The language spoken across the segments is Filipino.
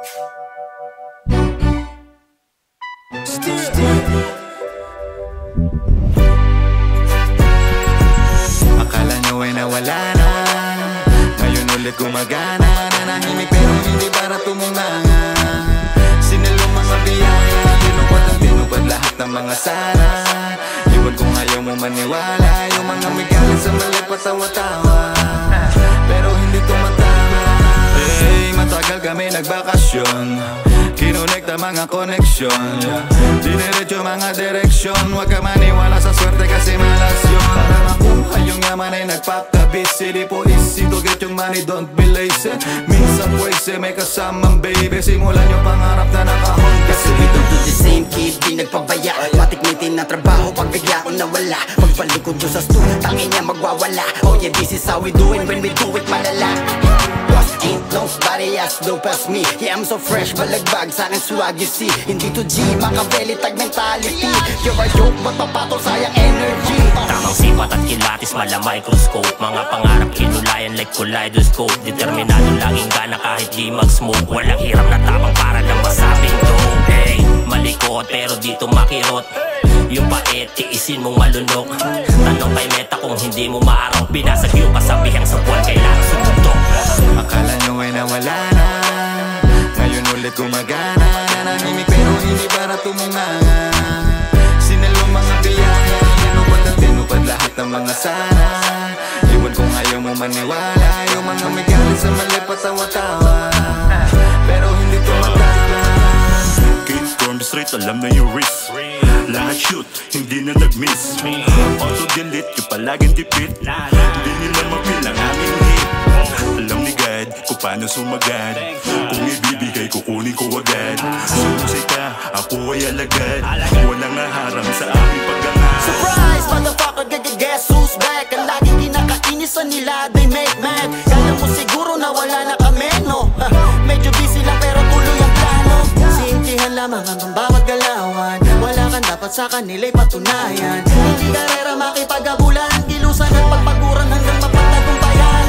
Akala nyo ay nawala na, ngayon ulit gumagana. Nanahimik pero hindi para tumunganga. Sinalong mga biyaya, tinupad ang tinupad lahat ng mga sana. Iwan kung ayaw mo maniwala, yung mga may galit sa mali patawa-tawa, pero hindi tumatama. Hey, matagal kami nagbakasyon, kinonekta mga koneksyon, diniretso mga direksyon. Huwag ka maniwala sa swerte kasi malas yun. Para makuha yung yaman ay nagpakabis. Hindi po easy to get yung money, don't be lazy. Minsan pwese may kasamang baby, simulan yung pangarap na nakahon. Kasi we don't do the same kid, di nagpabaya. Matikmitin na trabaho pag bigla ko nawala. Magpalikod ko sa stool, tangin niya magwawala. Oh yeah, this is how we do it, when we do it malala. Ain't nobody as dope as me. Yeah, I'm so fresh, balagbag sa akin swag you see. Hindi to G, Machiavelli tag mentality. You're a joke, ba't papato sayang energy. Tamang sipat at kilatis, mala microscope. Mga pangarap kinulayan like kaleidoscope. Determinado laging gana kahit di mag-smoke. Walang hirap na tapang para lang masabing dope. Hey, malikot pero dito makirot. Yung paet, tiisin mong malunok. Tanong kay Meta kung hindi mo maaraw. Binasag yung kasabihang sa buwan, kailangan sumundok. Akala nyo ay nawala na, ngayon ulit gumagana. Nanahimik pero hindi para tumunganga. Sinalong mga biyaya, tinupad ang tinupad lahat ng mga sana. Iwan kung ayaw mo maniwala, yung mga may galit sa mali patawa-tawa, pero hindi tumatama. Came from the street, alam na yung risk. Lahat shoot, hindi na nag-miss. Auto-delete, yung palaging tipid. Hindi nila mapilang aming hit. Alam ni God kung paano sumagad. Kung ibibigay, kukunin ko agad. Sumusay ka, ako ay alagad. Walang naharang sa aming pag-angat. Surprise, motherfucker, guess who's back? Ang laging kinakainisan nila, they make mad. Kala mo siguro na wala na kami, no? Medyo busy lang pero tuloy ang plano. Sintihan lamang ang bawat galawan. Wala kang dapat sa kanila'y patunayan. Hindi karera makipag-abulan, kilusan at pagpaguran hanggang mapagtagumpayan.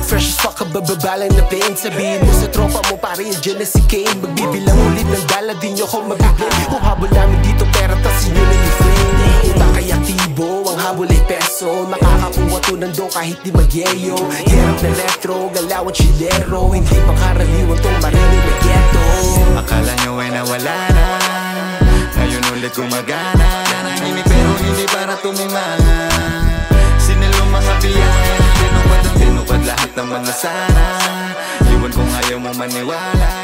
Fresh as fuck, kababalan na pain. Sabihin mo sa tropa mo pare, dyan na si Kane. Magbibilang ulit ng dala, di nyo ko mabibigay. Kung habol namin dito pera, tas yun na yung frame. Iba kay aktibo, ang habol ay peso. Makakakuha to nandun kahit di magyeyo. Hirap na retro, galawan chilero. Hindi pangkaraniwan tong marinig na ghetto. Akala nyo ay nawala na, ngayon ulit gumagana. Nanahimik pero hindi para tumunganga. Sinalong mga biyaya, tinupad ang tinupad lahat ng mga sana. Iwan kung ayaw mo maniwala,